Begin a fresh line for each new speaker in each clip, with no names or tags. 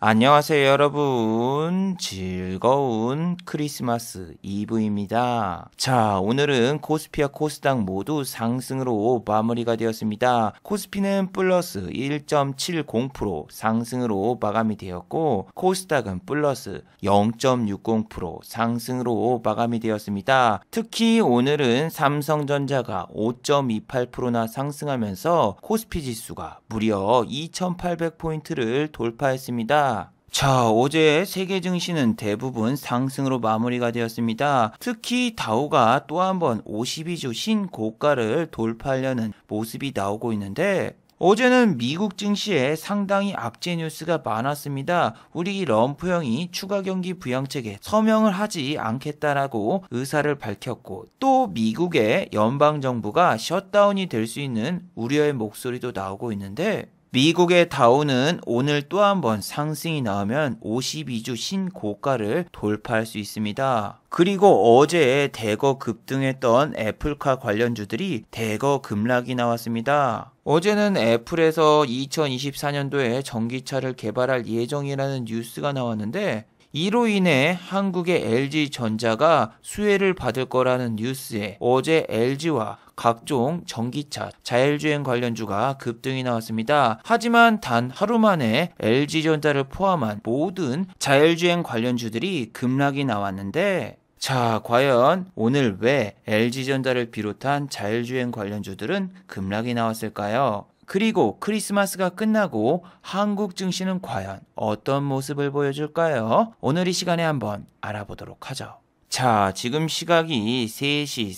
안녕하세요, 여러분. 즐거운 크리스마스 이브입니다. 자, 오늘은 코스피와 코스닥 모두 상승으로 마무리가 되었습니다. 코스피는 플러스 1.70% 상승으로 마감이 되었고, 코스닥은 플러스 0.60% 상승으로 마감이 되었습니다. 특히 오늘은 삼성전자가 5.28%나 상승하면서 코스피 지수가 무려 2,800포인트를 돌파했습니다. 자, 어제 세계 증시는 대부분 상승으로 마무리가 되었습니다. 특히 다우가 또 한 번 52주 신고가를 돌파하려는 모습이 나오고 있는데, 어제는 미국 증시에 상당히 악재 뉴스가 많았습니다. 우리 럼프 형이 추가 경기 부양책에 서명을 하지 않겠다라고 의사를 밝혔고, 또 미국의 연방정부가 셧다운이 될 수 있는 우려의 목소리도 나오고 있는데, 미국의 다우는 오늘 또 한 번 상승이 나오면 52주 신고가를 돌파할 수 있습니다. 그리고 어제 대거 급등했던 애플카 관련주들이 대거 급락이 나왔습니다. 어제는 애플에서 2024년도에 전기차를 개발할 예정이라는 뉴스가 나왔는데, 이로 인해 한국의 LG전자가 수혜를 받을 거라는 뉴스에 어제 LG와 각종 전기차, 자율주행 관련주가 급등이 나왔습니다. 하지만 단 하루 만에 LG전자를 포함한 모든 자율주행 관련주들이 급락이 나왔는데, 자, 과연 오늘 왜 LG전자를 비롯한 자율주행 관련주들은 급락이 나왔을까요? 그리고 크리스마스가 끝나고 한국 증시는 과연 어떤 모습을 보여줄까요? 오늘 이 시간에 한번 알아보도록 하죠. 자, 지금 시각이 3시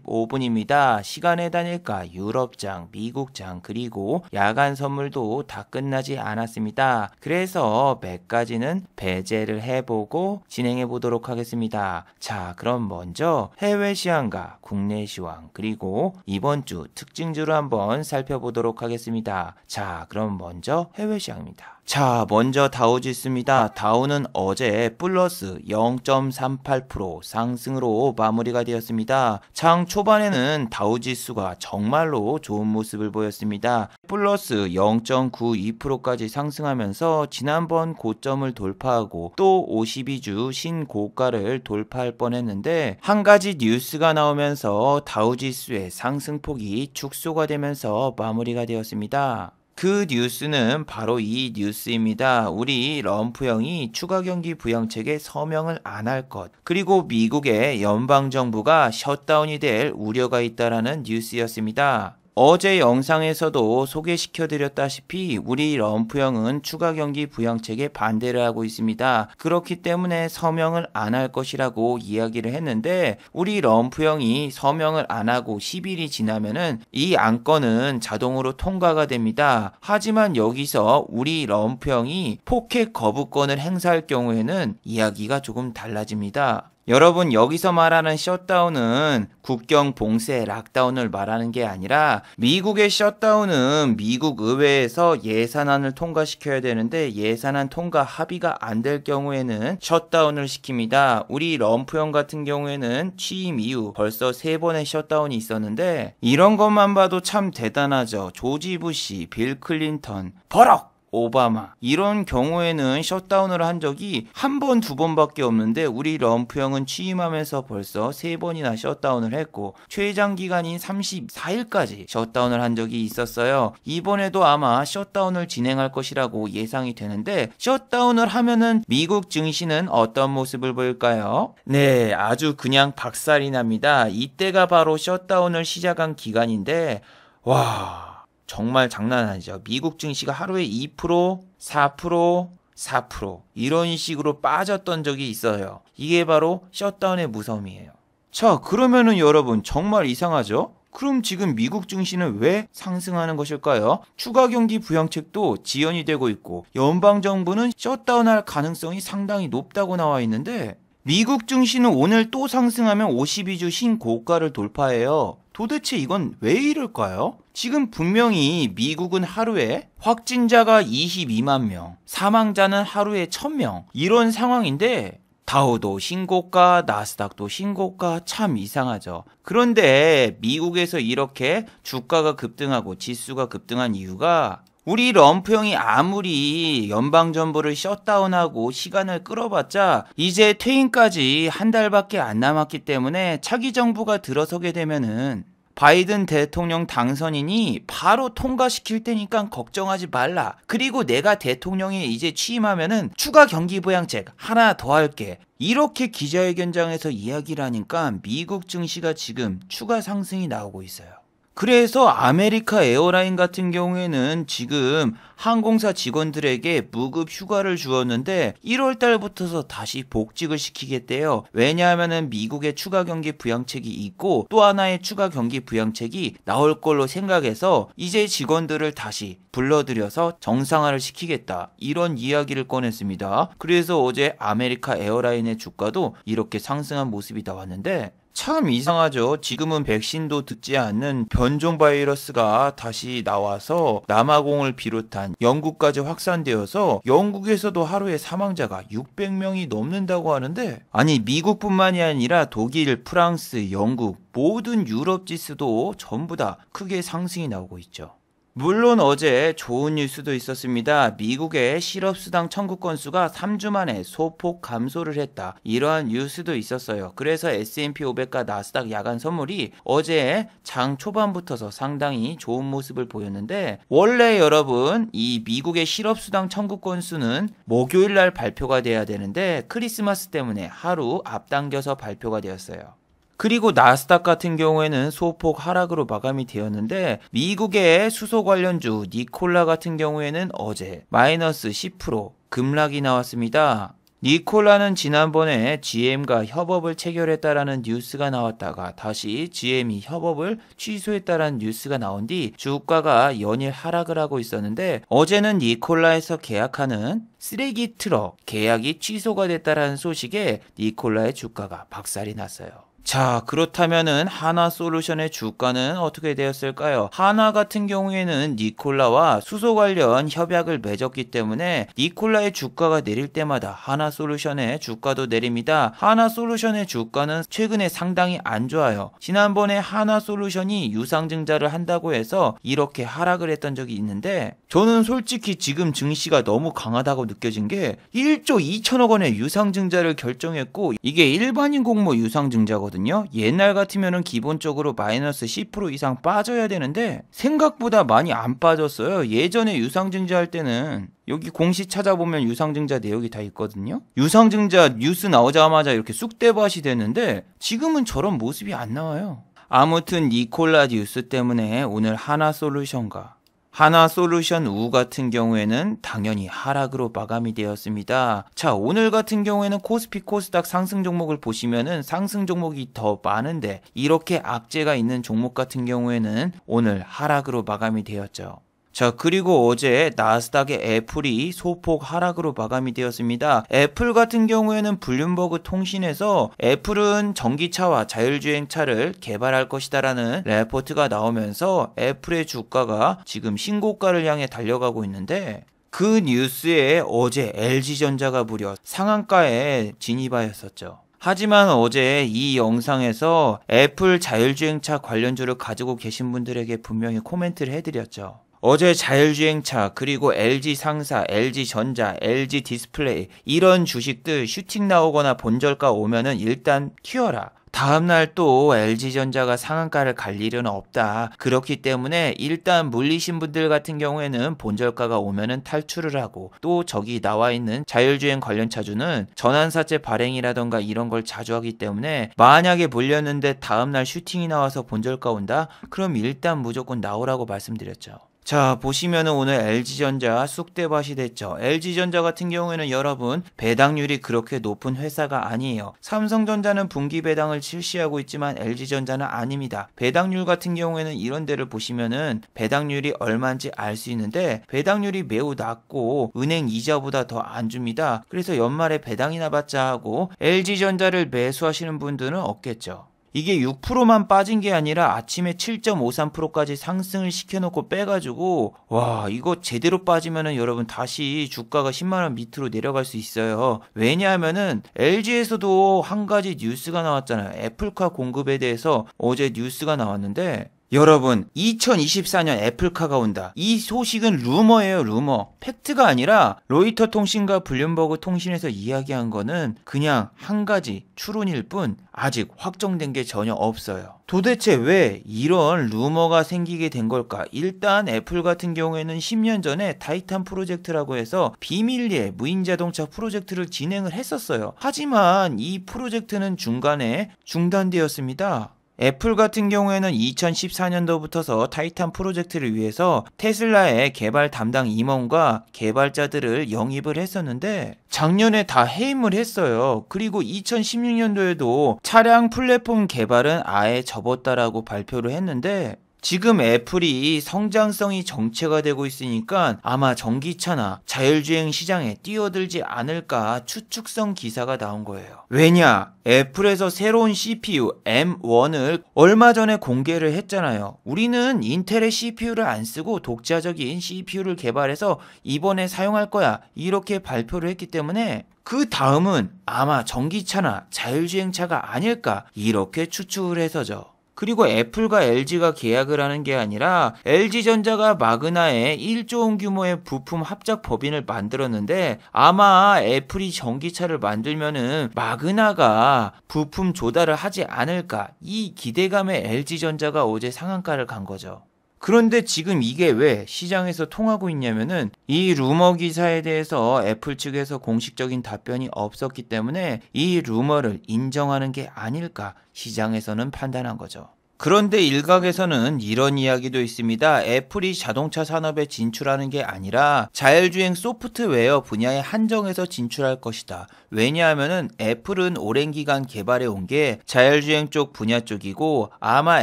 45분입니다. 시간에 다닐까 유럽장, 미국장, 그리고 야간 선물도 다 끝나지 않았습니다. 그래서 몇 가지는 배제를 해보고 진행해 보도록 하겠습니다. 자, 그럼 먼저 해외 시황과 국내 시황, 그리고 이번 주 특징주를 한번 살펴보도록 하겠습니다. 자, 그럼 먼저 해외 시황입니다. 자, 먼저 다우지수입니다. 다우는 어제 플러스 0.38% 상승으로 마무리가 되었습니다. 장 초반에는 다우지수가 정말로 좋은 모습을 보였습니다. 플러스 0.92%까지 상승하면서 지난번 고점을 돌파하고 또 52주 신고가를 돌파할 뻔했는데, 한 가지 뉴스가 나오면서 다우지수의 상승폭이 축소가 되면서 마무리가 되었습니다. 그 뉴스는 바로 이 뉴스입니다. 우리 럼프 형이 추가 경기 부양책에 서명을 안 할 것, 그리고 미국의 연방정부가 셧다운이 될 우려가 있다라는 뉴스였습니다. 어제 영상에서도 소개시켜드렸다시피 우리 럼프 형은 추가 경기 부양책에 반대를 하고 있습니다. 그렇기 때문에 서명을 안 할 것이라고 이야기를 했는데, 우리 럼프 형이 서명을 안 하고 10일이 지나면은 이 안건은 자동으로 통과가 됩니다. 하지만 여기서 우리 럼프 형이 포켓 거부권을 행사할 경우에는 이야기가 조금 달라집니다. 여러분, 여기서 말하는 셧다운은 국경 봉쇄 락다운을 말하는 게 아니라, 미국의 셧다운은 미국 의회에서 예산안을 통과시켜야 되는데 예산안 통과 합의가 안 될 경우에는 셧다운을 시킵니다. 우리 럼프 형 같은 경우에는 취임 이후 벌써 3번의 셧다운이 있었는데, 이런 것만 봐도 참 대단하죠. 조지 부시, 빌 클린턴, 버럭! 오바마, 이런 경우에는 셧다운을 한 적이 한 번, 두 번밖에 없는데, 우리 럼프 형은 취임하면서 벌써 3번이나 셧다운을 했고, 최장 기간인 34일까지 셧다운을 한 적이 있었어요. 이번에도 아마 셧다운을 진행할 것이라고 예상이 되는데, 셧다운을 하면은 미국 증시는 어떤 모습을 보일까요? 네, 아주 그냥 박살이 납니다. 이때가 바로 셧다운을 시작한 기간인데, 와, 정말 장난 아니죠. 미국 증시가 하루에 2%, 4%, 4% 이런 식으로 빠졌던 적이 있어요. 이게 바로 셧다운의 무서움이에요. 자, 그러면은 여러분 정말 이상하죠? 그럼 지금 미국 증시는 왜 상승하는 것일까요? 추가 경기 부양책도 지연이 되고 있고, 연방정부는 셧다운할 가능성이 상당히 높다고 나와 있는데, 미국 증시는 오늘 또 상승하면 52주 신고가를 돌파해요. 도대체 이건 왜 이럴까요? 지금 분명히 미국은 하루에 확진자가 22만 명, 사망자는 하루에 1000명, 이런 상황인데, 다우도 신고가, 나스닥도 신고가, 참 이상하죠. 그런데 미국에서 이렇게 주가가 급등하고 지수가 급등한 이유가 우리 럼프 형이 아무리 연방정부를 셧다운하고 시간을 끌어봤자 이제 퇴임까지 한 달밖에 안 남았기 때문에 차기 정부가 들어서게 되면은 바이든 대통령 당선인이 바로 통과시킬 테니까 걱정하지 말라. 그리고 내가 대통령에 이제 취임하면은 추가 경기부양책 하나 더 할게. 이렇게 기자회견장에서 이야기를 하니까 미국 증시가 지금 추가 상승이 나오고 있어요. 그래서 아메리카 에어라인 같은 경우에는 지금 항공사 직원들에게 무급 휴가를 주었는데 1월 달부터서 다시 복직을 시키겠대요. 왜냐하면 미국의 추가 경기 부양책이 있고 또 하나의 추가 경기 부양책이 나올 걸로 생각해서 이제 직원들을 다시 불러들여서 정상화를 시키겠다. 이런 이야기를 꺼냈습니다. 그래서 어제 아메리카 에어라인의 주가도 이렇게 상승한 모습이 나왔는데 참 이상하죠. 지금은 백신도 듣지 않는 변종 바이러스가 다시 나와서 남아공을 비롯한 영국까지 확산되어서 영국에서도 하루에 사망자가 600명이 넘는다고 하는데 아니 미국뿐만이 아니라 독일, 프랑스, 영국 모든 유럽 지수도 전부 다 크게 상승이 나오고 있죠. 물론 어제 좋은 뉴스도 있었습니다. 미국의 실업수당 청구 건수가 3주 만에 소폭 감소를 했다. 이러한 뉴스도 있었어요. 그래서 S&P 500과 나스닥 야간 선물이 어제 장 초반부터서 상당히 좋은 모습을 보였는데 원래 여러분 이 미국의 실업수당 청구 건수는 목요일 날 발표가 돼야 되는데 크리스마스 때문에 하루 앞당겨서 발표가 되었어요. 그리고 나스닥 같은 경우에는 소폭 하락으로 마감이 되었는데 미국의 수소 관련주 니콜라 같은 경우에는 어제 마이너스 10% 급락이 나왔습니다. 니콜라는 지난번에 GM과 협업을 체결했다라는 뉴스가 나왔다가 다시 GM이 협업을 취소했다라는 뉴스가 나온 뒤 주가가 연일 하락을 하고 있었는데 어제는 니콜라에서 계약하는 쓰레기 트럭 계약이 취소가 됐다라는 소식에 니콜라의 주가가 박살이 났어요. 자, 그렇다면은 하나솔루션의 주가는 어떻게 되었을까요? 하나 같은 경우에는 니콜라와 수소 관련 협약을 맺었기 때문에 니콜라의 주가가 내릴 때마다 하나솔루션의 주가도 내립니다. 하나솔루션의 주가는 최근에 상당히 안 좋아요. 지난번에 하나솔루션이 유상증자를 한다고 해서 이렇게 하락을 했던 적이 있는데 저는 솔직히 지금 증시가 너무 강하다고 느껴진 게 1조 2천억 원의 유상증자를 결정했고 이게 일반인 공모 유상증자거든요. 옛날 같으면은 기본적으로 마이너스 10% 이상 빠져야 되는데 생각보다 많이 안 빠졌어요. 예전에 유상증자 할 때는 여기 공시 찾아보면 유상증자 내역이 다 있거든요. 유상증자 뉴스 나오자마자 이렇게 쑥대밭이 됐는데 지금은 저런 모습이 안 나와요. 아무튼 니콜라 뉴스 때문에 오늘 하나솔루션과 하나솔루션 우 같은 경우에는 당연히 하락으로 마감이 되었습니다. 자, 오늘 같은 경우에는 코스피 코스닥 상승 종목을 보시면은 상승 종목이 더 많은데 이렇게 악재가 있는 종목 같은 경우에는 오늘 하락으로 마감이 되었죠. 자, 그리고 어제 나스닥의 애플이 소폭 하락으로 마감이 되었습니다. 애플 같은 경우에는 블룸버그 통신에서 애플은 전기차와 자율주행차를 개발할 것이다라는 레포트가 나오면서 애플의 주가가 지금 신고가를 향해 달려가고 있는데 그 뉴스에 어제 LG전자가 무려 상한가에 진입하였었죠. 하지만 어제 이 영상에서 애플 자율주행차 관련주를 가지고 계신 분들에게 분명히 코멘트를 해드렸죠. 어제 자율주행차 그리고 LG 상사, LG전자, LG 디스플레이 이런 주식들 슈팅 나오거나 본절가 오면은 일단 튀어라. 다음날 또 LG전자가 상한가를 갈 일은 없다. 그렇기 때문에 일단 물리신 분들 같은 경우에는 본절가가 오면은 탈출을 하고 또 저기 나와 있는 자율주행 관련 차주는 전환사채 발행이라던가 이런 걸 자주 하기 때문에 만약에 물렸는데 다음날 슈팅이 나와서 본절가 온다? 그럼 일단 무조건 나오라고 말씀드렸죠. 자, 보시면은 오늘 LG전자 쑥대밭이 됐죠. LG전자 같은 경우에는 여러분 배당률이 그렇게 높은 회사가 아니에요. 삼성전자는 분기 배당을 실시하고 있지만 LG전자는 아닙니다. 배당률 같은 경우에는 이런 데를 보시면은 배당률이 얼마인지 알 수 있는데 배당률이 매우 낮고 은행 이자보다 더 안 줍니다. 그래서 연말에 배당이나 받자 하고 LG전자를 매수하시는 분들은 없겠죠. 이게 6%만 빠진 게 아니라 아침에 7.53%까지 상승을 시켜놓고 빼가지고 와 이거 제대로 빠지면은 여러분 다시 주가가 10만원 밑으로 내려갈 수 있어요. 왜냐하면은 LG에서도 한 가지 뉴스가 나왔잖아요. 애플카 공급에 대해서 어제 뉴스가 나왔는데 여러분, 2024년 애플카가 온다. 이 소식은 루머예요, 루머. 팩트가 아니라 로이터 통신과 블룸버그 통신에서 이야기한 거는 그냥 한 가지 추론일 뿐 아직 확정된 게 전혀 없어요. 도대체 왜 이런 루머가 생기게 된 걸까? 일단 애플 같은 경우에는 10년 전에 타이탄 프로젝트라고 해서 비밀리에 무인 자동차 프로젝트를 진행을 했었어요. 하지만 이 프로젝트는 중간에 중단되었습니다. 애플 같은 경우에는 2014년도부터서 타이탄 프로젝트를 위해서 테슬라의 개발 담당 임원과 개발자들을 영입을 했었는데 작년에 다 해임을 했어요. 그리고 2016년도에도 차량 플랫폼 개발은 아예 접었다라고 발표를 했는데 지금 애플이 성장성이 정체가 되고 있으니까 아마 전기차나 자율주행 시장에 뛰어들지 않을까 추측성 기사가 나온 거예요. 왜냐? 애플에서 새로운 CPU M1을 얼마 전에 공개를 했잖아요. 우리는 인텔의 CPU를 안 쓰고 독자적인 CPU를 개발해서 이번에 사용할 거야. 이렇게 발표를 했기 때문에 그 다음은 아마 전기차나 자율주행차가 아닐까 이렇게 추측을 해서죠. 그리고 애플과 LG가 계약을 하는 게 아니라 LG전자가 마그나에 1조 원 규모의 부품 합작 법인을 만들었는데 아마 애플이 전기차를 만들면은 마그나가 부품 조달을 하지 않을까 이 기대감에 LG전자가 어제 상한가를 간 거죠. 그런데 지금 이게 왜 시장에서 통하고 있냐면은 이 루머 기사에 대해서 애플 측에서 공식적인 답변이 없었기 때문에 이 루머를 인정하는 게 아닐까 시장에서는 판단한 거죠. 그런데 일각에서는 이런 이야기도 있습니다. 애플이 자동차 산업에 진출하는 게 아니라 자율주행 소프트웨어 분야에 한정해서 진출할 것이다. 왜냐하면은 애플은 오랜 기간 개발해 온 게 자율주행 쪽 분야 쪽이고 아마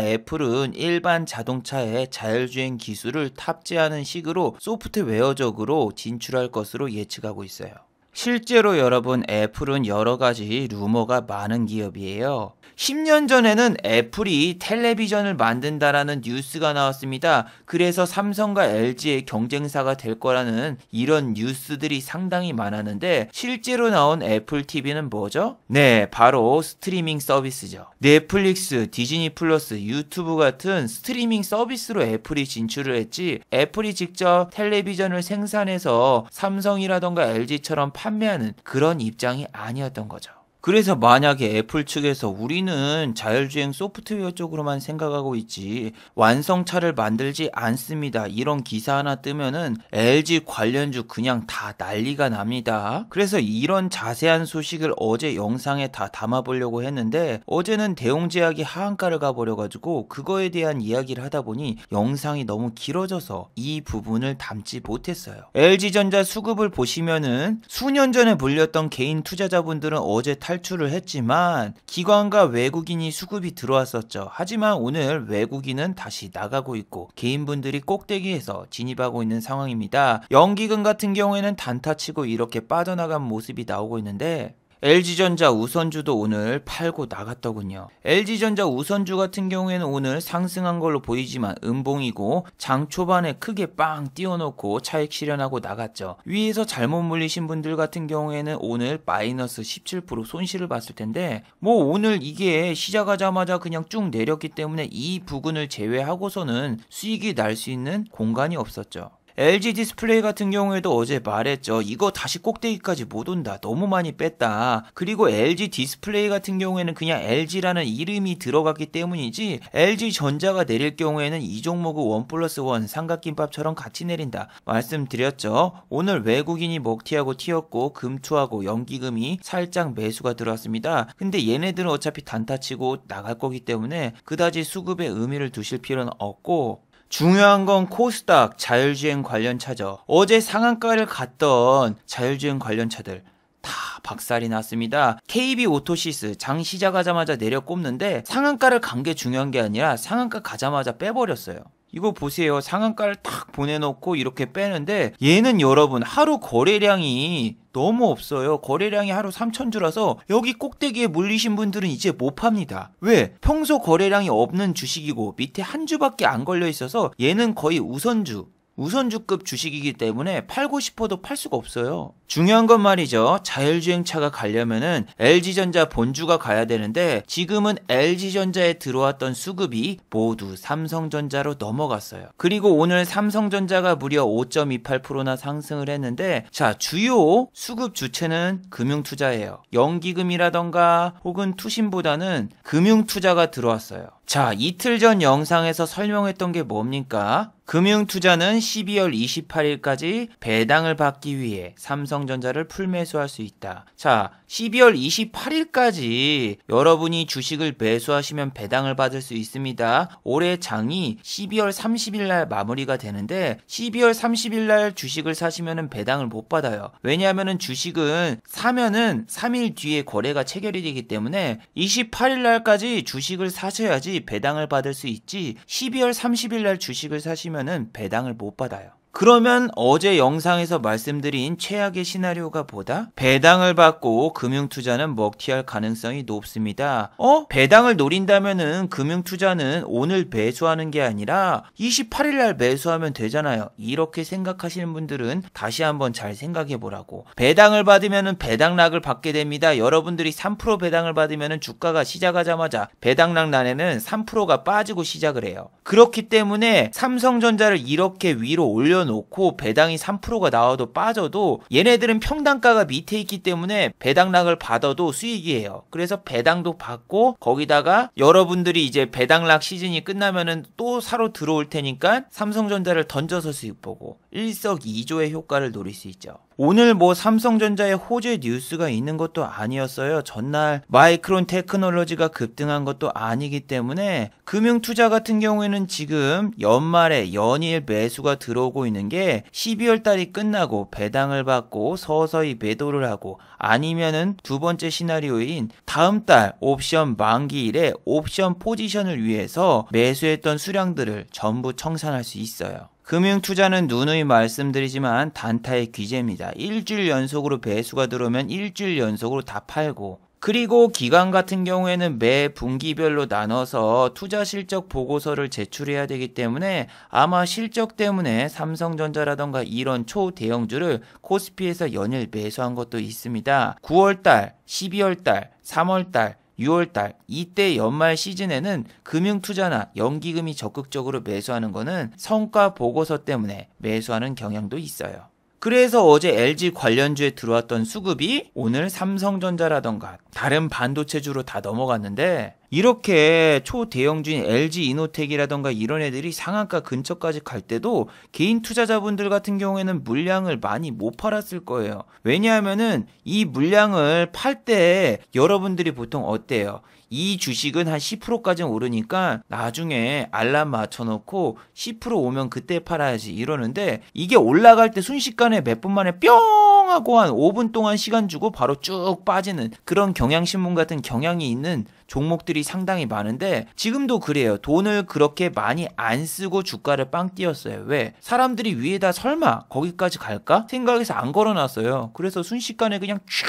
애플은 일반 자동차에 자율주행 기술을 탑재하는 식으로 소프트웨어적으로 진출할 것으로 예측하고 있어요. 실제로 여러분 애플은 여러 가지 루머가 많은 기업이에요. 10년 전에는 애플이 텔레비전을 만든다라는 뉴스가 나왔습니다. 그래서 삼성과 LG의 경쟁사가 될 거라는 이런 뉴스들이 상당히 많았는데 실제로 나온 애플 TV는 뭐죠? 네, 바로 스트리밍 서비스죠. 넷플릭스, 디즈니 플러스, 유튜브 같은 스트리밍 서비스로 애플이 진출을 했지 애플이 직접 텔레비전을 생산해서 삼성이라던가 LG처럼 판매하는 그런 입장이 아니었던 거죠. 그래서 만약에 애플 측에서 우리는 자율주행 소프트웨어 쪽으로만 생각하고 있지 완성차를 만들지 않습니다. 이런 기사 하나 뜨면은 LG 관련주 그냥 다 난리가 납니다. 그래서 이런 자세한 소식을 어제 영상에 다 담아보려고 했는데 어제는 대웅제약이 하한가를 가버려가지고 그거에 대한 이야기를 하다 보니 영상이 너무 길어져서 이 부분을 담지 못했어요. LG전자 수급을 보시면은 수년 전에 몰렸던 개인 투자자분들은 어제 탈출을 했지만 기관과 외국인이 수급이 들어왔었죠. 하지만 오늘 외국인은 다시 나가고 있고 개인분들이 꼭대기에서 진입하고 있는 상황입니다. 연기금 같은 경우에는 단타치고 이렇게 빠져나간 모습이 나오고 있는데 LG전자 우선주도 오늘 팔고 나갔더군요. LG전자 우선주 같은 경우에는 오늘 상승한 걸로 보이지만 음봉이고 장 초반에 크게 빵 띄워놓고 차익 실현하고 나갔죠. 위에서 잘못 물리신 분들 같은 경우에는 오늘 마이너스 17% 손실을 봤을 텐데 뭐 오늘 이게 시작하자마자 그냥 쭉 내렸기 때문에 이 부분을 제외하고서는 수익이 날 수 있는 공간이 없었죠. LG 디스플레이 같은 경우에도 어제 말했죠. 이거 다시 꼭대기까지 못 온다. 너무 많이 뺐다. 그리고 LG 디스플레이 같은 경우에는 그냥 LG라는 이름이 들어갔기 때문이지 LG전자가 내릴 경우에는 이 종목은 1+1 삼각김밥처럼 같이 내린다. 말씀드렸죠. 오늘 외국인이 먹튀하고 튀었고 금투하고 연기금이 살짝 매수가 들어왔습니다. 근데 얘네들은 어차피 단타치고 나갈 거기 때문에 그다지 수급에 의미를 두실 필요는 없고 중요한 건 코스닥 자율주행 관련차죠. 어제 상한가를 갔던 자율주행 관련차들 다 박살이 났습니다. KB오토시스 장 시작하자마자 내려 꼽는데 상한가를 간 게 중요한 게 아니라 상한가 가자마자 빼버렸어요. 이거 보세요. 상한가를 딱 보내놓고 이렇게 빼는데 얘는 여러분 하루 거래량이 너무 없어요. 거래량이 하루 3,000주라서 여기 꼭대기에 물리신 분들은 이제 못 팝니다. 왜? 평소 거래량이 없는 주식이고 밑에 한 주밖에 안 걸려 있어서 얘는 거의 우선주. 우선주급 주식이기 때문에 팔고 싶어도 팔 수가 없어요. 중요한 건 말이죠. 자율주행차가 가려면은 LG전자 본주가 가야 되는데 지금은 LG전자에 들어왔던 수급이 모두 삼성전자로 넘어갔어요. 그리고 오늘 삼성전자가 무려 5.28%나 상승을 했는데 자, 주요 수급 주체는 금융투자예요. 연기금이라던가 혹은 투신보다는 금융투자가 들어왔어요. 자, 이틀 전 영상에서 설명했던 게 뭡니까? 금융투자는 12월 28일까지 배당을 받기 위해 삼성전자를 풀매수할 수 있다. 자, 12월 28일까지 여러분이 주식을 매수하시면 배당을 받을 수 있습니다. 올해 장이 12월 30일 날 마무리가 되는데 12월 30일 날 주식을 사시면 배당을 못 받아요. 왜냐하면 주식은 사면은 3일 뒤에 거래가 체결이 되기 때문에 28일 날까지 주식을 사셔야지 배당을 받을 수 있지 12월 30일 날 주식을 사시면은 배당을 못 받아요. 그러면 어제 영상에서 말씀드린 최악의 시나리오가 뭐다? 배당을 받고 금융투자는 먹튀할 가능성이 높습니다. 배당을 노린다면은 금융투자는 오늘 매수하는 게 아니라 28일 날 매수하면 되잖아요. 이렇게 생각하시는 분들은 다시 한번 잘 생각해 보라고. 배당을 받으면은 배당락을 받게 됩니다. 여러분들이 3% 배당을 받으면은 주가가 시작하자마자 배당락 난에는 3%가 빠지고 시작을 해요. 그렇기 때문에 삼성전자를 이렇게 위로 올려놓고 배당이 3%가 나와도 빠져도 얘네들은 평단가가 밑에 있기 때문에 배당락을 받아도 수익이에요. 그래서 배당도 받고 거기다가 여러분들이 이제 배당락 시즌이 끝나면은 또 사러 들어올 테니까 삼성전자를 던져서 수익 보고 일석이조의 효과를 노릴 수 있죠. 오늘 뭐 삼성전자의 호재 뉴스가 있는 것도 아니었어요. 전날 마이크론 테크놀로지가 급등한 것도 아니기 때문에 금융투자 같은 경우에는 지금 연말에 연일 매수가 들어오고 있는 게 12월 달이 끝나고 배당을 받고 서서히 매도를 하고 아니면은 두 번째 시나리오인 다음 달 옵션 만기일에 옵션 포지션을 위해서 매수했던 수량들을 전부 청산할 수 있어요. 금융투자는 누누이 말씀드리지만 단타의 귀재입니다. 일주일 연속으로 매수가 들어오면 일주일 연속으로 다 팔고 그리고 기관 같은 경우에는 매 분기별로 나눠서 투자 실적 보고서를 제출해야 되기 때문에 아마 실적 때문에 삼성전자라던가 이런 초대형주를 코스피에서 연일 매수한 것도 있습니다. 9월달, 12월달, 3월달, 6월달 이때 연말 시즌에는 금융투자나 연기금이 적극적으로 매수하는 거는 성과 보고서 때문에 매수하는 경향도 있어요. 그래서 어제 LG 관련주에 들어왔던 수급이 오늘 삼성전자라던가 다른 반도체주로 다 넘어갔는데 이렇게 초대형주인 LG이노텍이라던가 이런 애들이 상한가 근처까지 갈 때도 개인 투자자분들 같은 경우에는 물량을 많이 못 팔았을 거예요. 왜냐하면은 이 물량을 팔 때 여러분들이 보통 어때요? 이 주식은 한 10%까지 오르니까 나중에 알람 맞춰놓고 10% 오면 그때 팔아야지 이러는데 이게 올라갈 때 순식간에 몇 분 만에 뿅 하고 한 5분 동안 시간 주고 바로 쭉 빠지는 그런 경향신문 같은 경향이 있는 종목들이 상당히 많은데 지금도 그래요. 돈을 그렇게 많이 안 쓰고 주가를 빵 띄웠어요. 왜? 사람들이 위에다 설마 거기까지 갈까? 생각해서 안 걸어놨어요. 그래서 순식간에 그냥 쫙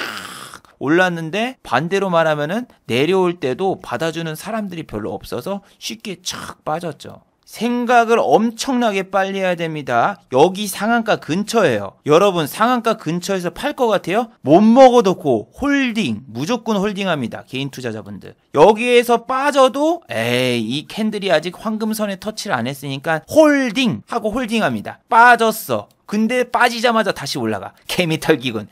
올랐는데 반대로 말하면은 내려올 때도 받아주는 사람들이 별로 없어서 쉽게 착 빠졌죠. 생각을 엄청나게 빨리 해야 됩니다. 여기 상한가 근처예요. 여러분 상한가 근처에서 팔 것 같아요? 못 먹어도 고 홀딩 무조건 홀딩합니다. 개인 투자자분들. 여기에서 빠져도 에이 이 캔들이 아직 황금선에 터치를 안 했으니까 홀딩 하고 홀딩합니다. 빠졌어. 근데 빠지자마자 다시 올라가. 개미털기군.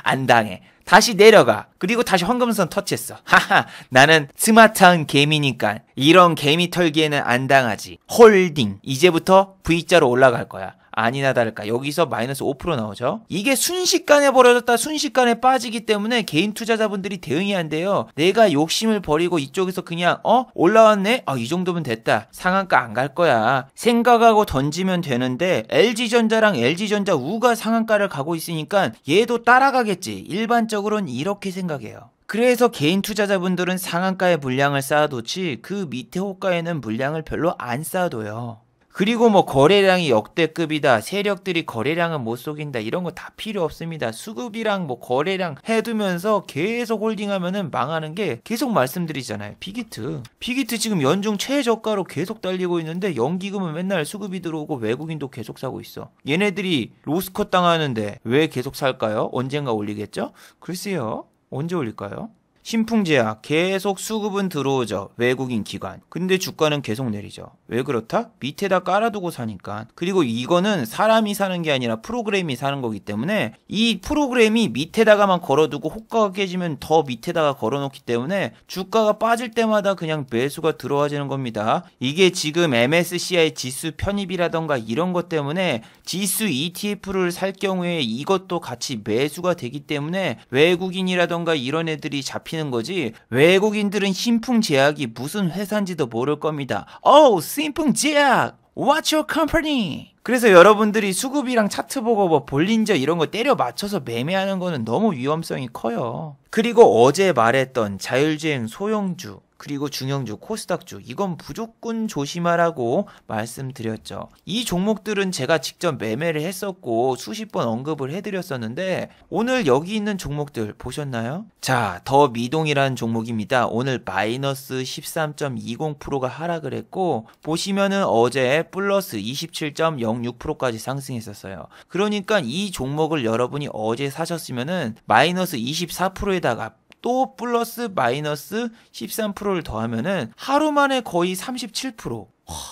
안 당해. 다시 내려가. 그리고 다시 황금선 터치했어. 하하, 나는 스마트한 개미니까 이런 개미 털기에는 안 당하지. 홀딩. 이제부터 V자로 올라갈 거야. 아니나 다를까 여기서 마이너스 5% 나오죠. 이게 순식간에 벌어졌다 순식간에 빠지기 때문에 개인 투자자분들이 대응이 안 돼요. 내가 욕심을 버리고 이쪽에서 그냥 올라왔네? 이 정도면 됐다. 상한가 안 갈 거야. 생각하고 던지면 되는데 LG전자랑 LG전자 우가 상한가를 가고 있으니까 얘도 따라가겠지. 일반적으로는 이렇게 생각해요. 그래서 개인 투자자분들은 상한가에 물량을 쌓아놓지 그 밑에 호가에는 물량을 별로 안 쌓아둬요. 그리고 뭐 거래량이 역대급이다, 세력들이 거래량은 못 속인다, 이런 거 다 필요 없습니다. 수급이랑 뭐 거래량 해두면서 계속 홀딩하면은 망하는 게 계속 말씀드리잖아요. 빅히트 지금 연중 최저가로 계속 달리고 있는데 연기금은 맨날 수급이 들어오고 외국인도 계속 사고 있어. 얘네들이 로스컷 당하는데 왜 계속 살까요? 언젠가 올리겠죠? 글쎄요, 언제 올릴까요? 신풍제약 계속 수급은 들어오죠. 외국인 기관. 근데 주가는 계속 내리죠. 왜 그렇다? 밑에다 깔아두고 사니까. 그리고 이거는 사람이 사는 게 아니라 프로그램이 사는 거기 때문에 이 프로그램이 밑에다가만 걸어두고 호가가 깨지면 더 밑에다가 걸어놓기 때문에 주가가 빠질 때마다 그냥 매수가 들어와지는 겁니다. 이게 지금 MSCI 지수 편입이라던가 이런 것 때문에 지수 ETF를 살 경우에 이것도 같이 매수가 되기 때문에 외국인이라던가 이런 애들이 잡히는 거지, 외국인들은 신풍제약이 무슨 회사인지도 모를 겁니다. Oh, 신풍제약! What's your company? 그래서 여러분들이 수급이랑 차트 보고 뭐 볼린저 이런 거 때려 맞춰서 매매하는 거는 너무 위험성이 커요. 그리고 어제 말했던 자율주행 소형주, 그리고 중형주, 코스닥주, 이건 무조건 조심하라고 말씀드렸죠. 이 종목들은 제가 직접 매매를 했었고 수십 번 언급을 해드렸었는데 오늘 여기 있는 종목들 보셨나요? 자, 더 미동이라는 종목입니다. 오늘 마이너스 13.20%가 하락을 했고 보시면은 어제 플러스 27.06%까지 상승했었어요. 그러니까 이 종목을 여러분이 어제 사셨으면은 마이너스 24%에다가 또 플러스 마이너스 13%를 더하면은 하루 만에 거의 37%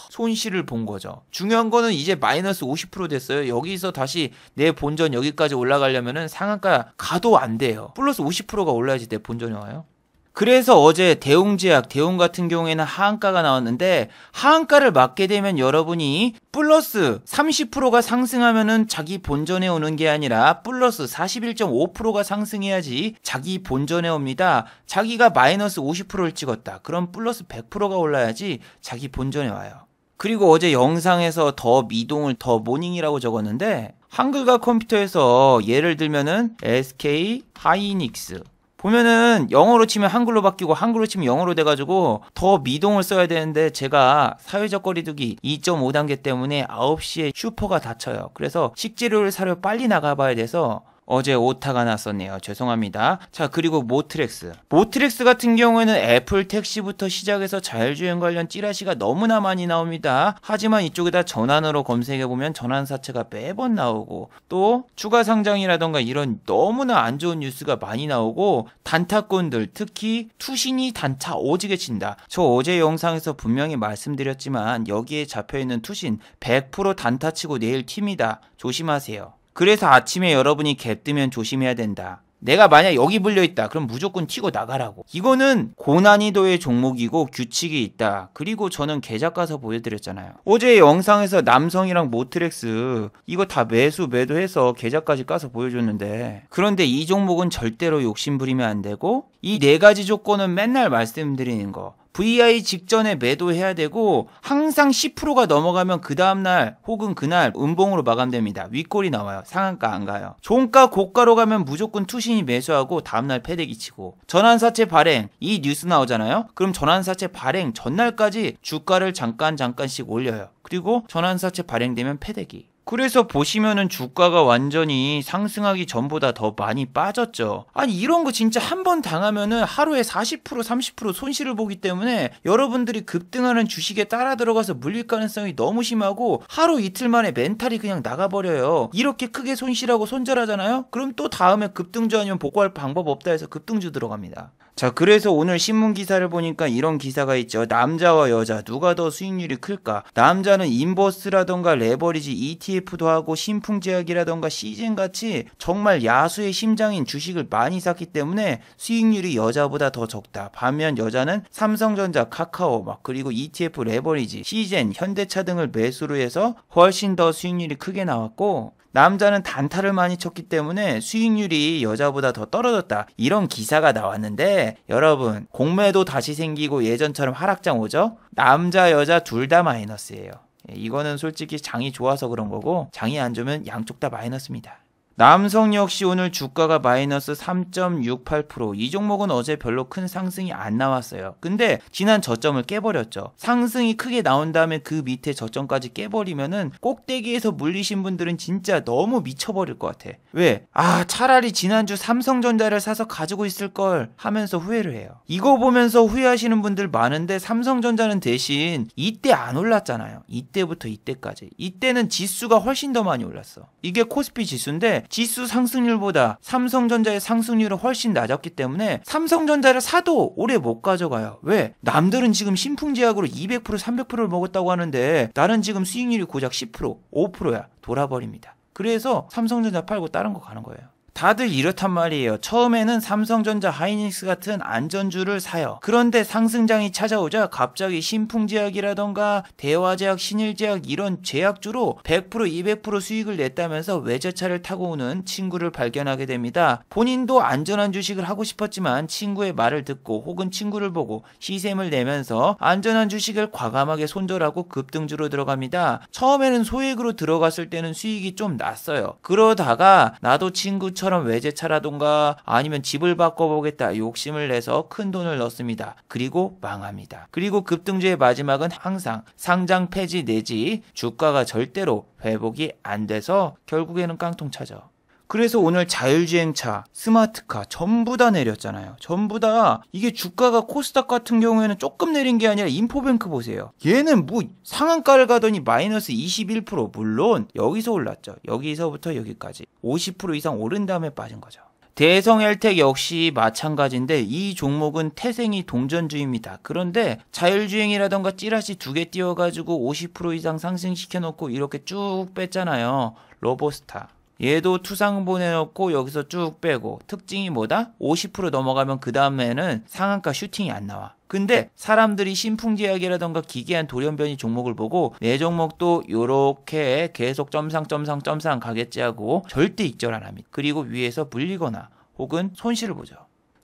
손실을 본 거죠. 중요한 거는 이제 마이너스 50% 됐어요. 여기서 다시 내 본전 여기까지 올라가려면은 상한가 가도 안 돼요. 플러스 50%가 올라야지 내 본전이 와요. 그래서 어제 대웅제약, 대웅 같은 경우에는 하한가가 나왔는데 하한가를 맞게 되면 여러분이 플러스 30%가 상승하면은 자기 본전에 오는 게 아니라 플러스 41.5%가 상승해야지 자기 본전에 옵니다. 자기가 마이너스 50%를 찍었다. 그럼 플러스 100%가 올라야지 자기 본전에 와요. 그리고 어제 영상에서 더 미동을 더 모닝이라고 적었는데 한글과 컴퓨터에서 예를 들면은 SK 하이닉스 보면은 영어로 치면 한글로 바뀌고 한글로 치면 영어로 돼가지고 더 미동을 써야 되는데 제가 사회적 거리두기 2.5단계 때문에 9시에 슈퍼가 닫혀요. 그래서 식재료를 사러 빨리 나가봐야 돼서 어제 오타가 났었네요. 죄송합니다. 자, 그리고 모트렉스 같은 경우에는 애플 택시부터 시작해서 자율주행 관련 찌라시가 너무나 많이 나옵니다. 하지만 이쪽에다 전환으로 검색해보면 전환사채가 매번 나오고 또 추가 상장이라던가 이런 너무나 안 좋은 뉴스가 많이 나오고 단타꾼들 특히 투신이 단타 오지게 친다. 저 어제 영상에서 분명히 말씀드렸지만 여기에 잡혀있는 투신 100% 단타 치고 내일 튑니다. 조심하세요. 그래서 아침에 여러분이 갭 뜨면 조심해야 된다. 내가 만약 여기 불려있다. 그럼 무조건 튀고 나가라고. 이거는 고난이도의 종목이고 규칙이 있다. 그리고 저는 계좌 가서 보여드렸잖아요. 어제 영상에서 남성이랑 모트렉스 이거 다 매도해서 계좌까지 까서 보여줬는데 그런데 이 종목은 절대로 욕심부리면 안 되고 이 네 가지 조건은 맨날 말씀드리는 거. VI 직전에 매도해야 되고 항상 10%가 넘어가면 그 다음날 혹은 그날 음봉으로 마감됩니다. 윗골이 나와요. 상한가 안 가요. 종가 고가로 가면 무조건 투신이 매수하고 다음날 패대기 치고 전환사채 발행 이 뉴스 나오잖아요. 그럼 전환사채 발행 전날까지 주가를 잠깐씩 올려요. 그리고 전환사채 발행되면 패대기. 그래서 보시면은 주가가 완전히 상승하기 전보다 더 많이 빠졌죠. 아니 이런 거 진짜 한 번 당하면은 하루에 40% 30% 손실을 보기 때문에 여러분들이 급등하는 주식에 따라 들어가서 물릴 가능성이 너무 심하고 하루 이틀 만에 멘탈이 그냥 나가버려요. 이렇게 크게 손실하고 손절하잖아요. 그럼 또 다음에 급등주 아니면 복구할 방법 없다 해서 급등주 들어갑니다. 자, 그래서 오늘 신문 기사를 보니까 이런 기사가 있죠. 남자와 여자 누가 더 수익률이 클까? 남자는 인버스라던가 레버리지 ETF도 하고 신풍제약이라던가 시즌같이 정말 야수의 심장인 주식을 많이 샀기 때문에 수익률이 여자보다 더 적다. 반면 여자는 삼성전자, 카카오 그리고 ETF 레버리지, 시즌, 현대차 등을 매수로 해서 훨씬 더 수익률이 크게 나왔고 남자는 단타를 많이 쳤기 때문에 수익률이 여자보다 더 떨어졌다. 이런 기사가 나왔는데 여러분 공매도 다시 생기고 예전처럼 하락장 오죠? 남자 여자 둘 다 마이너스예요. 이거는 솔직히 장이 좋아서 그런 거고 장이 안 좋으면 양쪽 다 마이너스입니다. 남성 역시 오늘 주가가 마이너스 3.68%. 이 종목은 어제 별로 큰 상승이 안 나왔어요. 근데 지난 저점을 깨버렸죠. 상승이 크게 나온 다음에 그 밑에 저점까지 깨버리면은 꼭대기에서 물리신 분들은 진짜 너무 미쳐버릴 것 같아. 왜? 차라리 지난주 삼성전자를 사서 가지고 있을 걸 하면서 후회를 해요. 이거 보면서 후회하시는 분들 많은데 삼성전자는 대신 이때 안 올랐잖아요. 이때부터 이때까지. 이때는 지수가 훨씬 더 많이 올랐어. 이게 코스피 지수인데 지수 상승률보다 삼성전자의 상승률은 훨씬 낮았기 때문에 삼성전자를 사도 오래 못 가져가요. 왜? 남들은 지금 신풍제약으로 200% 300%를 먹었다고 하는데 나는 지금 수익률이 고작 10% 5%야. 돌아버립니다. 그래서 삼성전자 팔고 다른 거 가는 거예요. 다들 이렇단 말이에요. 처음에는 삼성전자, 하이닉스 같은 안전주를 사요. 그런데 상승장이 찾아오자 갑자기 신풍제약이라던가 대화제약, 신일제약 이런 제약주로 100% 200% 수익을 냈다면서 외제차를 타고 오는 친구를 발견하게 됩니다. 본인도 안전한 주식을 하고 싶었지만 친구의 말을 듣고 혹은 친구를 보고 시샘을 내면서 안전한 주식을 과감하게 손절하고 급등주로 들어갑니다. 처음에는 소액으로 들어갔을 때는 수익이 좀 났어요. 그러다가 나도 친구처럼 외제차라던가 아니면 집을 바꿔보겠다 욕심을 내서 큰 돈을 넣습니다. 그리고 망합니다. 그리고 급등주의 마지막은 항상 상장 폐지 내지 주가가 절대로 회복이 안 돼서 결국에는 깡통 차죠. 그래서 오늘 자율주행차, 스마트카 전부 다 내렸잖아요. 전부 다. 이게 주가가 코스닥 같은 경우에는 조금 내린 게 아니라 인포뱅크 보세요. 얘는 뭐 상한가를 가더니 마이너스 21%. 물론 여기서 올랐죠. 여기서부터 여기까지 50% 이상 오른 다음에 빠진 거죠. 대성헬텍 역시 마찬가지인데 이 종목은 태생이 동전주입니다. 그런데 자율주행이라던가 찌라시 2개 띄워가지고 50% 이상 상승시켜놓고 이렇게 쭉 뺐잖아요. 로보스타. 얘도 투상 보내놓고 여기서 쭉 빼고 특징이 뭐다? 50% 넘어가면 그 다음에는 상한가 슈팅이 안 나와. 근데 사람들이 신풍제약이라던가 기괴한 돌연변이 종목을 보고 내 종목도 요렇게 계속 점상 가겠지 하고 절대 익절 안 합니다. 그리고 위에서 물리거나 혹은 손실을 보죠.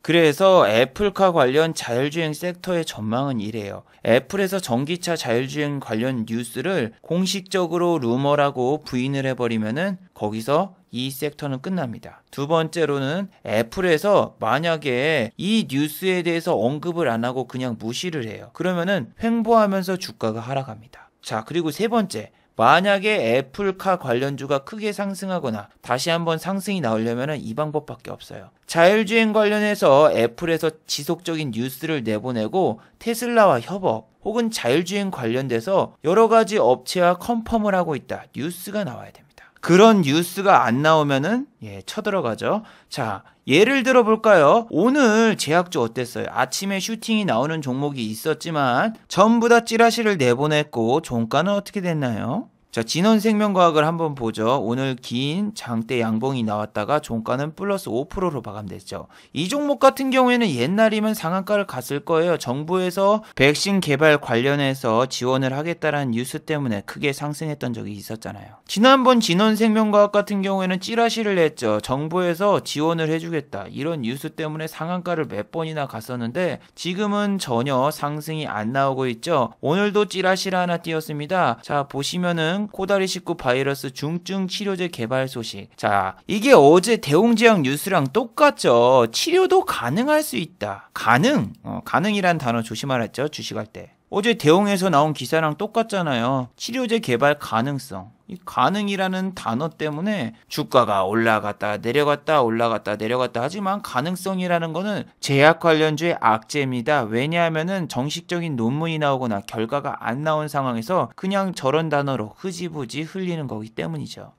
그래서 애플카 관련 자율주행 섹터의 전망은 이래요. 애플에서 전기차 자율주행 관련 뉴스를 공식적으로 루머라고 부인을 해버리면은 거기서 이 섹터는 끝납니다. 두 번째로는 애플에서 만약에 이 뉴스에 대해서 언급을 안 하고 그냥 무시를 해요. 그러면은 횡보하면서 주가가 하락합니다. 자, 그리고 세 번째. 만약에 애플카 관련주가 크게 상승하거나 다시 한번 상승이 나오려면 이 방법밖에 없어요. 자율주행 관련해서 애플에서 지속적인 뉴스를 내보내고 테슬라와 협업 혹은 자율주행 관련돼서 여러 가지 업체와 컨펌을 하고 있다. 뉴스가 나와야 됩니다. 그런 뉴스가 안 나오면은 쳐들어가죠. 자, 예를 들어 볼까요? 오늘 제약주 어땠어요? 아침에 슈팅이 나오는 종목이 있었지만 전부 다 찌라시를 내보냈고 종가는 어떻게 됐나요? 자, 진원생명과학을 한번 보죠. 오늘 긴 장대 양봉이 나왔다가 종가는 플러스 5%로 마감됐죠. 이 종목 같은 경우에는 옛날이면 상한가를 갔을 거예요. 정부에서 백신 개발 관련해서 지원을 하겠다라는 뉴스 때문에 크게 상승했던 적이 있었잖아요. 지난번 진원생명과학 같은 경우에는 찌라시를 냈죠. 정부에서 지원을 해주겠다. 이런 뉴스 때문에 상한가를 몇 번이나 갔었는데 지금은 전혀 상승이 안 나오고 있죠. 오늘도 찌라시를 하나 띄웠습니다. 자, 보시면은 코다리19 바이러스 중증 치료제 개발 소식. 자, 이게 어제 대웅제약 뉴스랑 똑같죠. 치료도 가능할 수 있다. 가능이란 단어 조심하라 했죠. 주식할 때. 어제 대웅에서 나온 기사랑 똑같잖아요. 치료제 개발 가능성. 이 가능이라는 단어 때문에 주가가 올라갔다 내려갔다 올라갔다 내려갔다 하지만 가능성이라는 거는 제약 관련주의 악재입니다. 왜냐하면은 정식적인 논문이 나오거나 결과가 안 나온 상황에서 그냥 저런 단어로 흐지부지 흘리는 거기 때문이죠.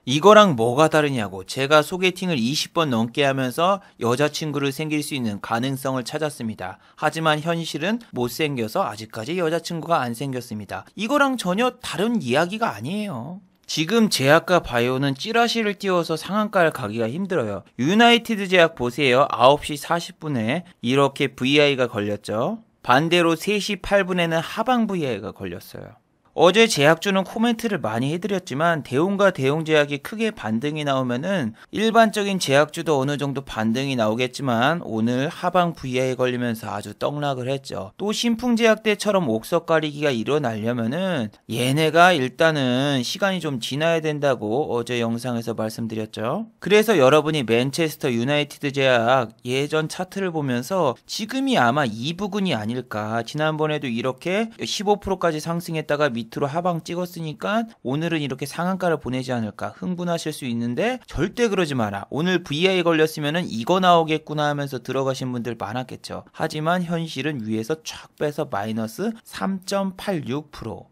이거랑 뭐가 다르냐고. 제가 소개팅을 20번 넘게 하면서 여자친구를 생길 수 있는 가능성을 찾았습니다. 하지만 현실은 못생겨서 아직까지 여자친구가 안 생겼습니다. 이거랑 전혀 다른 이야기가 아니에요. 지금 제약과 바이오는 찌라시를 띄워서 상한가를 가기가 힘들어요. 유나이티드 제약 보세요. 9시 40분에 이렇게 VI가 걸렸죠. 반대로 3시 8분에는 하방 VI가 걸렸어요. 어제 제약주는 코멘트를 많이 해드렸지만 대웅과 대웅제약이 크게 반등이 나오면은 일반적인 제약주도 어느 정도 반등이 나오겠지만 오늘 하방 VI에 걸리면서 아주 떡락을 했죠. 또 신풍제약 때처럼 옥석 가리기가 일어나려면은 얘네가 일단은 시간이 좀 지나야 된다고 어제 영상에서 말씀드렸죠. 그래서 여러분이 맨체스터 유나이티드 제약 예전 차트를 보면서 지금이 아마 이 부근이 아닐까. 지난번에도 이렇게 15%까지 상승했다가 밑으로 하방 찍었으니까 오늘은 이렇게 상한가를 보내지 않을까 흥분하실 수 있는데 절대 그러지 마라. 오늘 VI 걸렸으면은 이거 나오겠구나 하면서 들어가신 분들 많았겠죠. 하지만 현실은 위에서 쫙 빼서 마이너스 3.86%.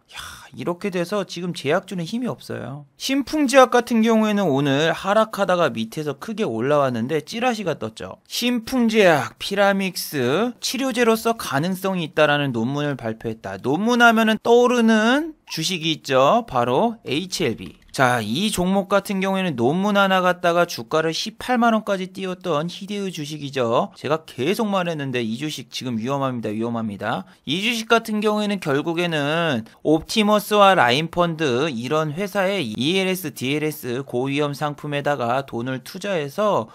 이렇게 돼서 지금 제약주는 힘이 없어요. 신풍제약 같은 경우에는 오늘 하락하다가 밑에서 크게 올라왔는데 찌라시가 떴죠. 신풍제약, 피라믹스 치료제로서 가능성이 있다라는 논문을 발표했다. 논문 하면은 떠오르는 주식이 있죠. 바로 HLB. 자, 이 종목 같은 경우에는 논문 하나 갖다가 주가를 18만원까지 띄웠던 히데의 주식이죠. 제가 계속 말했는데 이 주식 지금 위험합니다. 위험합니다. 이 주식 같은 경우에는 결국에는 옵티머스와 라인펀드 이런 회사의 ELS, DLS 고위험 상품에다가 돈을 투자해서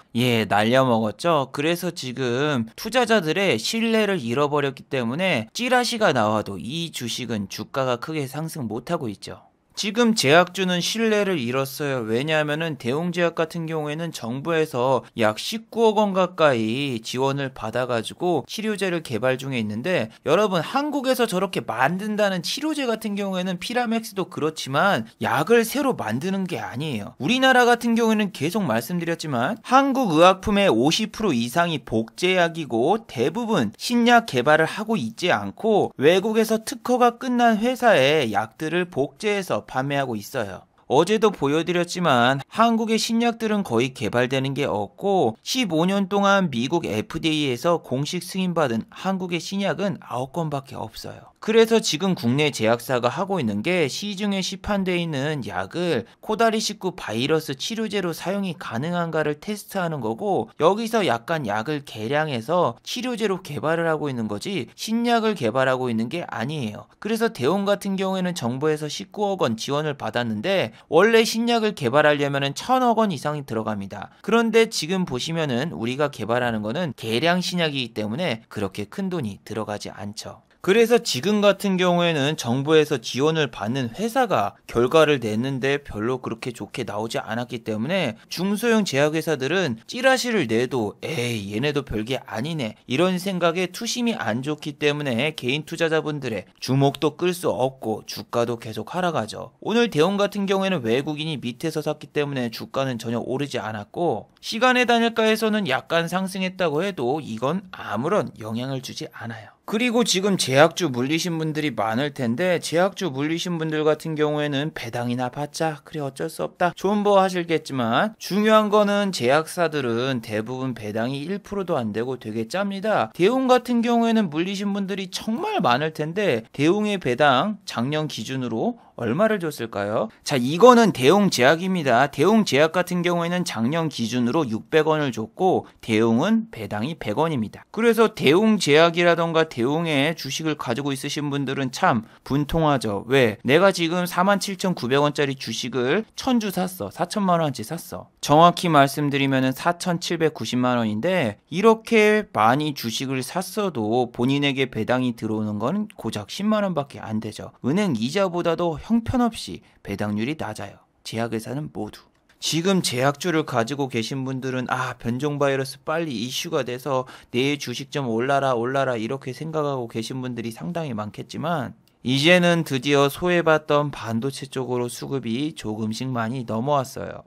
날려먹었죠. 그래서 지금 투자자들의 신뢰를 잃어버렸기 때문에 찌라시가 나와도 이 주식은 주가가 크게 상승 못하고 있죠. 지금 제약주는 신뢰를 잃었어요. 왜냐하면은 대웅제약 같은 경우에는 정부에서 약 19억 원 가까이 지원을 받아가지고 치료제를 개발 중에 있는데 여러분 한국에서 저렇게 만든다는 치료제 같은 경우에는 피라맥스도 그렇지만 약을 새로 만드는 게 아니에요. 우리나라 같은 경우에는 계속 말씀드렸지만 한국 의약품의 50% 이상이 복제약이고 대부분 신약 개발을 하고 있지 않고 외국에서 특허가 끝난 회사의 약들을 복제해서 판매하고 있어요. 어제도 보여드렸지만 한국의 신약들은 거의 개발되는 게 없고 15년 동안 미국 FDA에서 공식 승인받은 한국의 신약은 9건밖에 없어요. 그래서 지금 국내 제약사가 하고 있는 게 시중에 시판되어 있는 약을 코다리19 바이러스 치료제로 사용이 가능한가를 테스트하는 거고 여기서 약간 약을 개량해서 치료제로 개발을 하고 있는 거지 신약을 개발하고 있는 게 아니에요. 그래서 대웅 같은 경우에는 정부에서 19억 원 지원을 받았는데 원래 신약을 개발하려면 1,000억 원 이상이 들어갑니다. 그런데 지금 보시면은 우리가 개발하는 거는 개량 신약이기 때문에 그렇게 큰 돈이 들어가지 않죠. 그래서 지금 같은 경우에는 정부에서 지원을 받는 회사가 결과를 냈는데 별로 그렇게 좋게 나오지 않았기 때문에 중소형 제약회사들은 찌라시를 내도 에이 얘네도 별게 아니네 이런 생각에 투심이 안 좋기 때문에 개인 투자자분들의 주목도 끌 수 없고 주가도 계속 하락하죠. 오늘 대웅 같은 경우에는 외국인이 밑에서 샀기 때문에 주가는 전혀 오르지 않았고 시간의 단일가에서는 약간 상승했다고 해도 이건 아무런 영향을 주지 않아요. 그리고 지금 제약주 물리신 분들이 많을 텐데 제약주 물리신 분들 같은 경우에는 배당이나 받자 그래 어쩔 수 없다 존버 하실겠지만 중요한 거는 제약사들은 대부분 배당이 1%도 안 되고 되게 짭니다. 대웅 같은 경우에는 물리신 분들이 정말 많을 텐데 대웅의 배당 작년 기준으로 얼마를 줬을까요? 자, 이거는 대웅제약입니다. 대웅제약 같은 경우에는 작년 기준으로 600원을 줬고 대웅은 배당이 100원입니다. 그래서 대웅제약이라던가 대웅의 주식을 가지고 있으신 분들은 참 분통하죠. 왜? 내가 지금 47,900원짜리 주식을 1000주 샀어. 4천만 원어치 샀어. 정확히 말씀드리면 4,790만 원인데 이렇게 많이 주식을 샀어도 본인에게 배당이 들어오는 건 고작 10만 원밖에 안 되죠. 은행 이자보다도 형편없이 배당률이 낮아요. 제약회사는 모두. 지금 제약주를 가지고 계신 분들은 변종 바이러스 빨리 이슈가 돼서 내 주식 좀 올라라 이렇게 생각하고 계신 분들이 상당히 많겠지만 이제는 드디어 소외받던 반도체 쪽으로 수급이 조금씩 많이 넘어왔어요.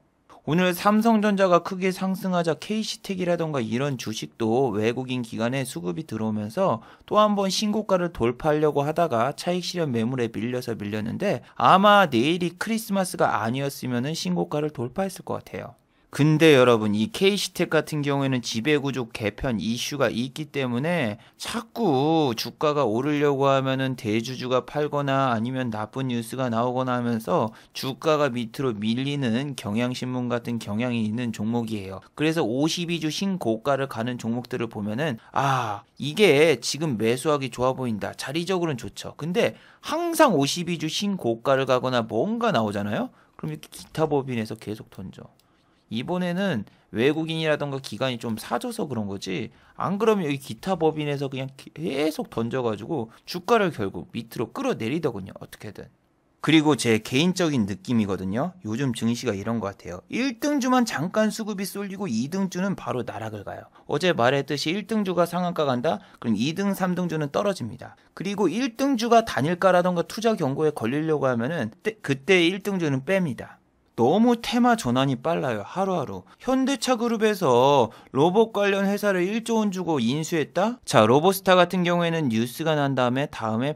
오늘 삼성전자가 크게 상승하자 KC텍이라던가 이런 주식도 외국인 기관에 수급이 들어오면서 또 한 번 신고가를 돌파하려고 하다가 차익 실현 매물에 밀렸는데 아마 내일이 크리스마스가 아니었으면 신고가를 돌파했을 것 같아요. 근데 여러분 이 KC텍 같은 경우에는 지배구조 개편 이슈가 있기 때문에 자꾸 주가가 오르려고 하면은 대주주가 팔거나 아니면 나쁜 뉴스가 나오거나 하면서 주가가 밑으로 밀리는 경향신문 같은 경향이 있는 종목이에요. 그래서 52주 신고가를 가는 종목들을 보면은 이게 지금 매수하기 좋아 보인다. 자리적으로는 좋죠. 근데 항상 52주 신고가를 가거나 뭔가 나오잖아요. 그럼 이렇게 기타 법인에서 계속 던져. 이번에는 외국인이라던가 기관이 좀 사줘서 그런 거지, 안 그러면 여기 기타 법인에서 그냥 계속 던져가지고 주가를 결국 밑으로 끌어내리더군요. 어떻게든. 그리고 제 개인적인 느낌이거든요. 요즘 증시가 이런 것 같아요. 1등주만 잠깐 수급이 쏠리고 2등주는 바로 나락을 가요. 어제 말했듯이 1등주가 상한가 간다? 그럼 2등, 3등주는 떨어집니다. 그리고 1등주가 단일가라던가 투자 경고에 걸리려고 하면은 그때 1등주는 뺍니다. 너무 테마 전환이 빨라요. 하루하루. 현대차 그룹에서 로봇 관련 회사를 1조 원 주고 인수했다? 자, 로보스타 같은 경우에는 뉴스가 난 다음에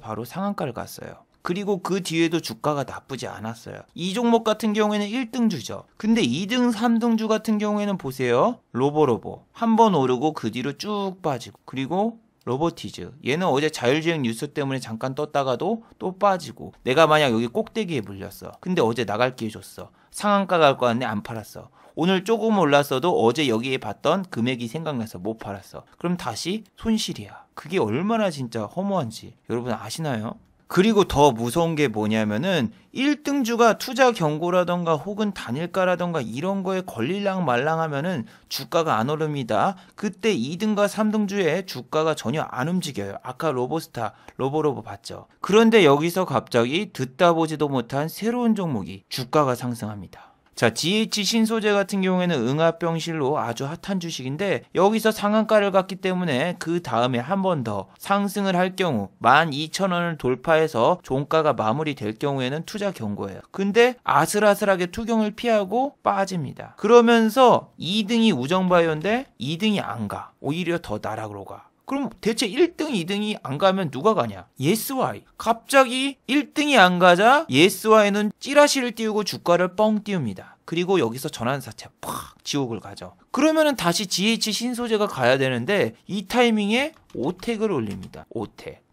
바로 상한가를 갔어요. 그리고 그 뒤에도 주가가 나쁘지 않았어요. 이 종목 같은 경우에는 1등주죠. 근데 2등, 3등주 같은 경우에는 보세요. 로보 한번 오르고 그 뒤로 쭉 빠지고, 그리고 로보티즈, 얘는 어제 자율주행 뉴스 때문에 잠깐 떴다가도 또 빠지고, 내가 만약 여기 꼭대기에 물렸어. 근데 어제 나갈 기회 줬어. 상한가 갈 거 같네, 안 팔았어. 오늘 조금 올랐어도 어제 여기에 봤던 금액이 생각나서 못 팔았어. 그럼 다시 손실이야. 그게 얼마나 진짜 허무한지 여러분 아시나요? 그리고 더 무서운 게 뭐냐면은 1등주가 투자 경고라던가 혹은 단일가라던가 이런 거에 걸릴랑 말랑 하면은 주가가 안 오릅니다. 그때 2등과 3등주에 주가가 전혀 안 움직여요. 아까 로보스타, 로보 봤죠. 그런데 여기서 갑자기 듣다 보지도 못한 새로운 종목이 주가가 상승합니다. 자, GH 신소재 같은 경우에는 응압병실로 아주 핫한 주식인데, 여기서 상한가를 갔기 때문에 그 다음에 한 번 더 상승을 할 경우 12,000원을 돌파해서 종가가 마무리될 경우에는 투자 경고예요. 근데 아슬아슬하게 투경을 피하고 빠집니다. 그러면서 2등이 우정바이오인데 2등이 안 가. 오히려 더 나락으로 가. 그럼 대체 1등, 2등이 안 가면 누가 가냐? 예스와이. 갑자기 1등이 안 가자 예스와이는 찌라시를 띄우고 주가를 뻥 띄웁니다. 그리고 여기서 전환사채 팍 지옥을 가죠. 그러면은 다시 GH 신소재가 가야 되는데 이 타이밍에 오텍을 올립니다.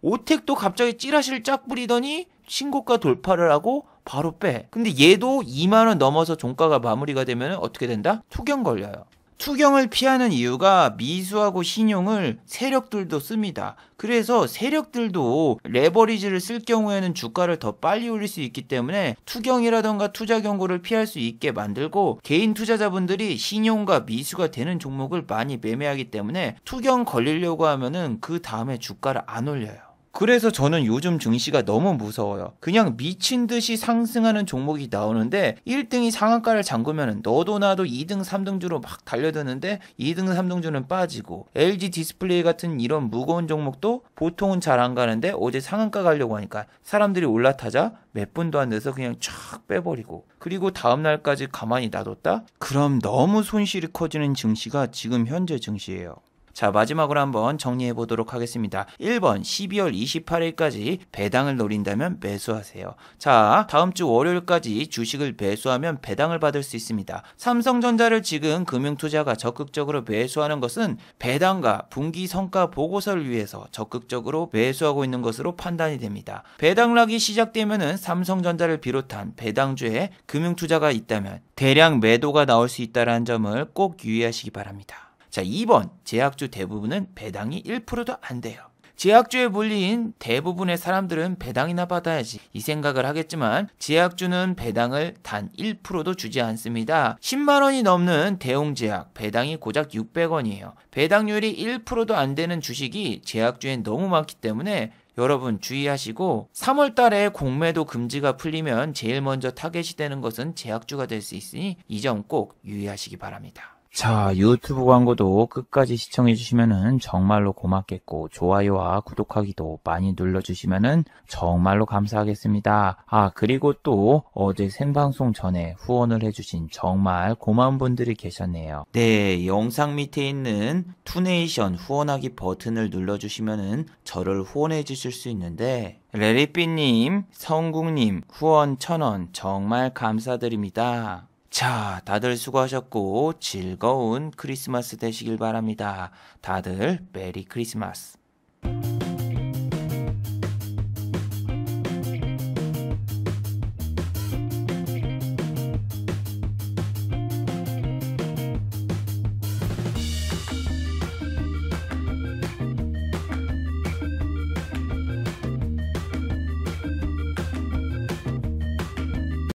오텍도 갑자기 찌라시를 쫙 뿌리더니 신고가 돌파를 하고 바로 빼. 근데 얘도 2만원 넘어서 종가가 마무리가 되면 어떻게 된다? 투경 걸려요. 투경을 피하는 이유가 미수하고 신용을 세력들도 씁니다. 그래서 세력들도 레버리지를 쓸 경우에는 주가를 더 빨리 올릴 수 있기 때문에 투경이라던가 투자 경고를 피할 수 있게 만들고, 개인 투자자분들이 신용과 미수가 되는 종목을 많이 매매하기 때문에 투경 걸리려고 하면은 그 다음에 주가를 안 올려요. 그래서 저는 요즘 증시가 너무 무서워요. 그냥 미친 듯이 상승하는 종목이 나오는데 1등이 상한가를 잠그면 너도 나도 2등, 3등주로 막 달려드는데 2등, 3등주는 빠지고, LG 디스플레이 같은 이런 무거운 종목도 보통은 잘 안 가는데 어제 상한가 가려고 하니까 사람들이 올라타자 몇 분도 안 돼서 그냥 쫙 빼버리고, 그리고 다음날까지 가만히 놔뒀다? 그럼 너무 손실이 커지는 증시가 지금 현재 증시예요. 자, 마지막으로 한번 정리해 보도록 하겠습니다. 1번 12월 28일까지 배당을 노린다면 매수하세요. 자, 다음 주 월요일까지 주식을 매수하면 배당을 받을 수 있습니다. 삼성전자를 지금 금융투자가 적극적으로 매수하는 것은 배당과 분기 성과 보고서를 위해서 적극적으로 매수하고 있는 것으로 판단이 됩니다. 배당락이 시작되면은 삼성전자를 비롯한 배당주에 금융투자가 있다면 대량 매도가 나올 수 있다는 점을 꼭 유의하시기 바랍니다. 자, 2번 제약주 대부분은 배당이 1%도 안 돼요. 제약주에 물린 대부분의 사람들은 배당이나 받아야지 이 생각을 하겠지만, 제약주는 배당을 단 1%도 주지 않습니다. 10만원이 넘는 대웅제약 배당이 고작 600원이에요. 배당률이 1%도 안 되는 주식이 제약주엔 너무 많기 때문에 여러분 주의하시고, 3월 달에 공매도 금지가 풀리면 제일 먼저 타겟이 되는 것은 제약주가 될 수 있으니 이 점 꼭 유의하시기 바랍니다. 자, 유튜브 광고도 끝까지 시청해주시면 정말로 고맙겠고, 좋아요와 구독하기도 많이 눌러주시면 정말로 감사하겠습니다. 그리고 또 어제 생방송 전에 후원을 해주신 정말 고마운 분들이 계셨네요. 네, 영상 밑에 있는 투네이션 후원하기 버튼을 눌러주시면 저를 후원해 주실 수 있는데, 레리삐님, 성국님 후원 1,000원 정말 감사드립니다. 자, 다들 수고하셨고 즐거운 크리스마스 되시길 바랍니다. 다들 메리 크리스마스.